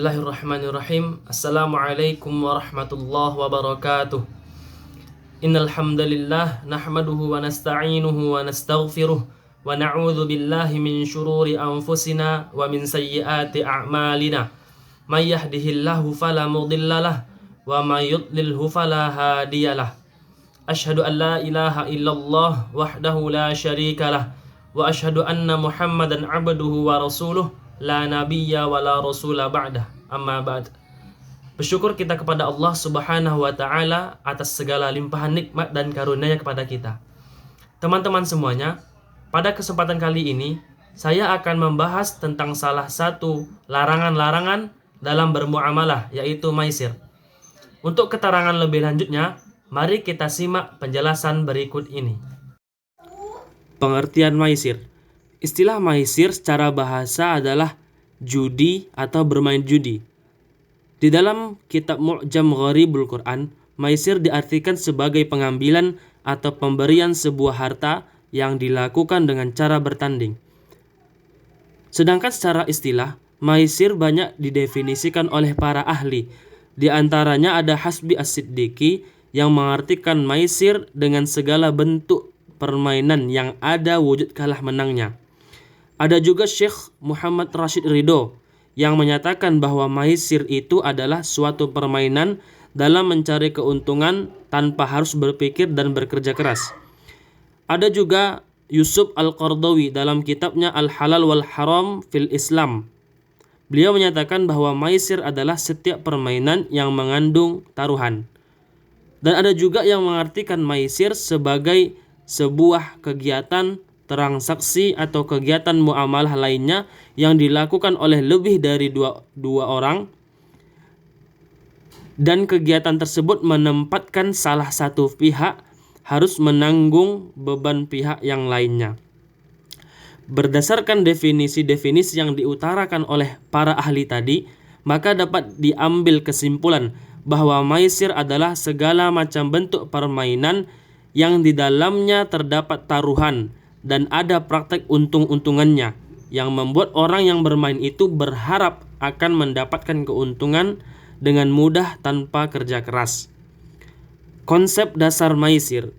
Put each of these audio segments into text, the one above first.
Bismillahirrahmanirrahim. Assalamualaikum warahmatullahi wabarakatuh. Innal hamdalillah nahmaduhu wa nasta'inuhu wa nastaghfiruh wa na'udzu billahi min shururi anfusina wa min sayyiati a'malina. May yahdihillahu fala mudhillalah wa may yudlilhu fala hadiyalah. Asyhadu an la ilaha illallah wahdahu la syarikalah wa asyhadu anna Muhammadan 'abduhu wa rasuluh la nabiyya wa la rasula ba'dah, amma ba'd. Bersyukur kita kepada Allah Subhanahu wa taala atas segala limpahan nikmat dan karunia-Nya kepada kita. Teman-teman semuanya, pada kesempatan kali ini saya akan membahas tentang salah satu larangan-larangan dalam bermuamalah, yaitu maisir. Untuk keterangan lebih lanjutnya, mari kita simak penjelasan berikut ini. Pengertian maisir. Istilah maisir secara bahasa adalah judi atau bermain judi. Di dalam kitab Mu'jam Gharibul Quran, maisir diartikan sebagai pengambilan atau pemberian sebuah harta yang dilakukan dengan cara bertanding. Sedangkan secara istilah, maisir banyak didefinisikan oleh para ahli. Di antaranya ada Hasbi As-Siddiqi yang mengartikan maisir dengan segala bentuk permainan yang ada wujud kalah menangnya. Ada juga Syekh Muhammad Rashid Ridho yang menyatakan bahwa maisir itu adalah suatu permainan dalam mencari keuntungan tanpa harus berpikir dan bekerja keras. Ada juga Yusuf Al-Qardawi dalam kitabnya Al-Halal wal Haram fil Islam. Beliau menyatakan bahwa maisir adalah setiap permainan yang mengandung taruhan. Dan ada juga yang mengartikan maisir sebagai sebuah kegiatan transaksi atau kegiatan muamalah lainnya yang dilakukan oleh lebih dari dua orang, dan kegiatan tersebut menempatkan salah satu pihak harus menanggung beban pihak yang lainnya. Berdasarkan definisi-definisi yang diutarakan oleh para ahli tadi, maka dapat diambil kesimpulan bahwa maisir adalah segala macam bentuk permainan yang di dalamnya terdapat taruhan dan ada praktek untung-untungannya yang membuat orang yang bermain itu berharap akan mendapatkan keuntungan dengan mudah tanpa kerja keras. Konsep dasar maisir.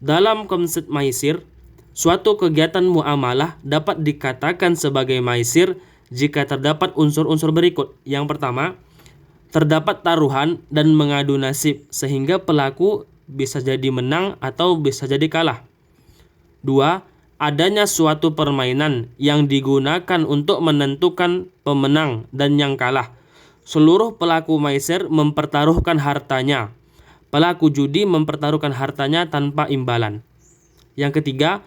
Dalam konsep maisir, suatu kegiatan muamalah dapat dikatakan sebagai maisir jika terdapat unsur-unsur berikut. Yang pertama, terdapat taruhan dan mengadu nasib sehingga pelaku bisa jadi menang atau bisa jadi kalah. 2. Adanya suatu permainan yang digunakan untuk menentukan pemenang dan yang kalah. Seluruh pelaku maisir mempertaruhkan hartanya. Pelaku judi mempertaruhkan hartanya tanpa imbalan. Yang ketiga,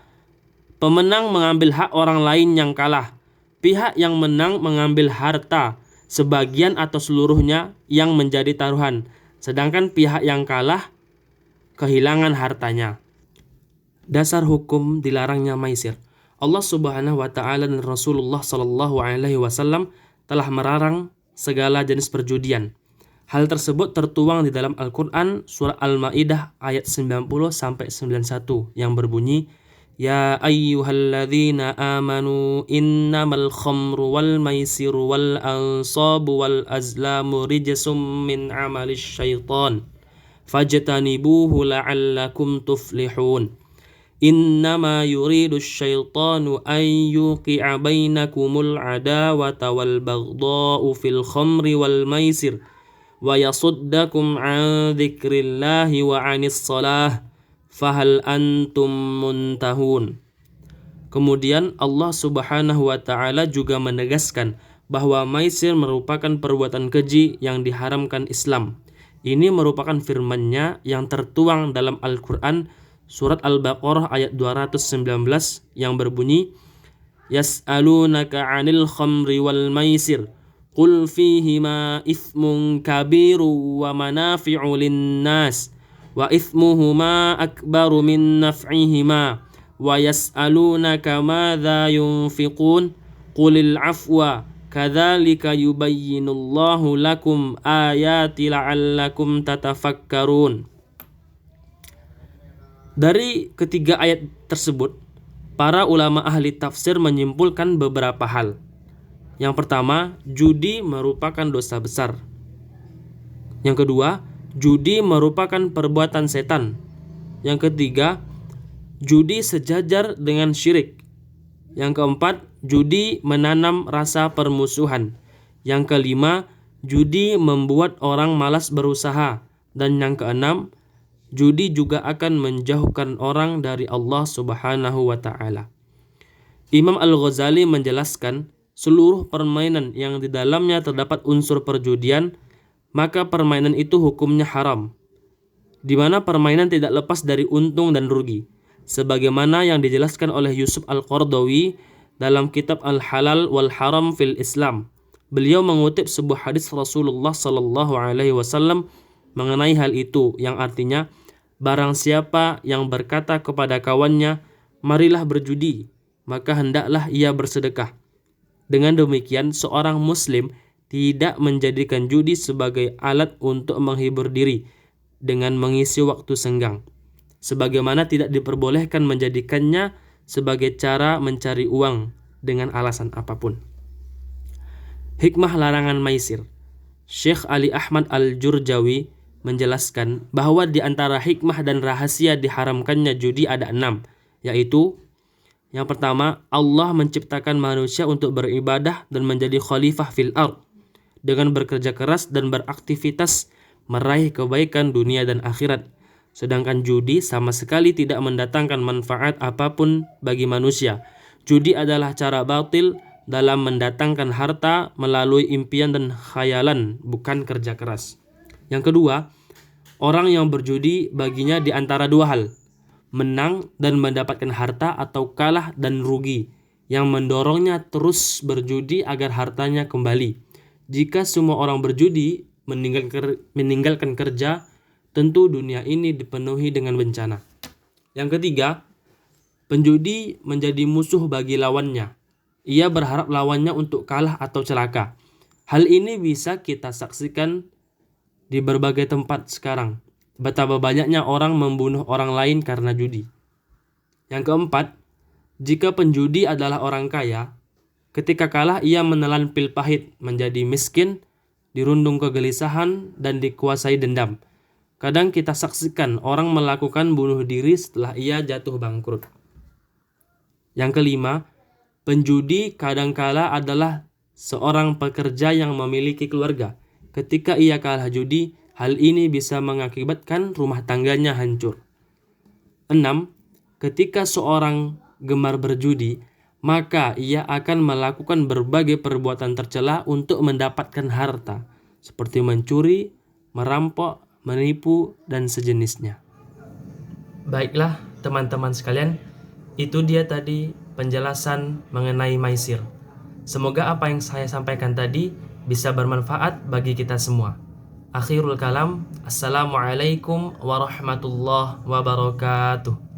pemenang mengambil hak orang lain yang kalah. Pihak yang menang mengambil harta, sebagian atau seluruhnya yang menjadi taruhan. Sedangkan pihak yang kalah kehilangan hartanya. Dasar hukum dilarangnya maisir. Allah Subhanahu wa taala dan Rasulullah sallallahu alaihi wasallam telah melarang segala jenis perjudian. Hal tersebut tertuang di dalam Al-Qur'an surah Al-Maidah ayat 90 sampai 91 yang berbunyi, Ya ayyuhalladzina amanu innamal khamru wal maisiru wal ansabu wal azlamu rijsum min amalis syaitan fajtanibuhu la'allakum tuflihun. Innama yuridu syaitanu an yuqi'a bainakumul adawata wal baghdha'u fil khamri wal maisir wa yasuddakum an dzikrillahi wa 'anis shalah fahal antum muntahun. Kemudian Allah Subhanahu wa taala juga menegaskan bahwa maisir merupakan perbuatan keji yang diharamkan Islam. Ini merupakan firman-Nya yang tertuang dalam Al-Qur'an Surat Al-Baqarah ayat 219 yang berbunyi, Yas'alunaka 'anil khamri wal maisir qul fihima ithmun kabiru wa manafi'u lin-nas wa ithmuhuma akbaru min naf'ihima wa yas'alunaka madza yunfiqun qulil 'afwa kadzalika yubayyinullahu lakum ayati la'allakum tatafakkarun. Dari ketiga ayat tersebut, para ulama ahli tafsir menyimpulkan beberapa hal. Yang pertama, judi merupakan dosa besar. Yang kedua, judi merupakan perbuatan setan. Yang ketiga, judi sejajar dengan syirik. Yang keempat, judi menanam rasa permusuhan. Yang kelima, judi membuat orang malas berusaha. Dan yang keenam, judi juga akan menjauhkan orang dari Allah Subhanahu wa ta'ala. Imam Al-Ghazali menjelaskan, seluruh permainan yang di dalamnya terdapat unsur perjudian, maka permainan itu hukumnya haram, di mana permainan tidak lepas dari untung dan rugi, sebagaimana yang dijelaskan oleh Yusuf Al-Qaradawi dalam kitab Al-Halal wal Haram fil Islam. Beliau mengutip sebuah hadis Rasulullah sallallahu alaihi wasallam mengenai hal itu, yang artinya, barang siapa yang berkata kepada kawannya, marilah berjudi, maka hendaklah ia bersedekah. Dengan demikian, seorang muslim tidak menjadikan judi sebagai alat untuk menghibur diri dengan mengisi waktu senggang, sebagaimana tidak diperbolehkan menjadikannya sebagai cara mencari uang dengan alasan apapun. Hikmah larangan maisir. Syekh Ali Ahmad Al-Jurjawi menjelaskan bahwa di antara hikmah dan rahasia diharamkannya judi ada 6, yaitu yang pertama, Allah menciptakan manusia untuk beribadah dan menjadi khalifah fil ardh dengan bekerja keras dan beraktivitas meraih kebaikan dunia dan akhirat. Sedangkan judi sama sekali tidak mendatangkan manfaat apapun bagi manusia. Judi adalah cara batil dalam mendatangkan harta melalui impian dan khayalan, bukan kerja keras. Yang kedua, orang yang berjudi baginya di antara dua hal, menang dan mendapatkan harta atau kalah dan rugi, yang mendorongnya terus berjudi agar hartanya kembali. Jika semua orang berjudi meninggalkan kerja, tentu dunia ini dipenuhi dengan bencana. Yang ketiga, penjudi menjadi musuh bagi lawannya. Ia berharap lawannya untuk kalah atau celaka. Hal ini bisa kita saksikan di berbagai tempat sekarang. Betapa banyaknya orang membunuh orang lain karena judi. Yang keempat, jika penjudi adalah orang kaya, ketika kalah ia menelan pil pahit, menjadi miskin, dirundung kegelisahan, dan dikuasai dendam. Kadang kita saksikan orang melakukan bunuh diri setelah ia jatuh bangkrut. Yang kelima, penjudi kadangkala adalah seorang pekerja yang memiliki keluarga. Ketika ia kalah judi, hal ini bisa mengakibatkan rumah tangganya hancur. 6. Ketika seorang gemar berjudi, maka ia akan melakukan berbagai perbuatan tercela untuk mendapatkan harta, seperti mencuri, merampok, menipu, dan sejenisnya. Baiklah teman-teman sekalian, itu dia tadi penjelasan mengenai maisir. Semoga apa yang saya sampaikan tadi bisa bermanfaat bagi kita semua. Akhirul kalam, Assalamualaikum warahmatullahi wabarakatuh.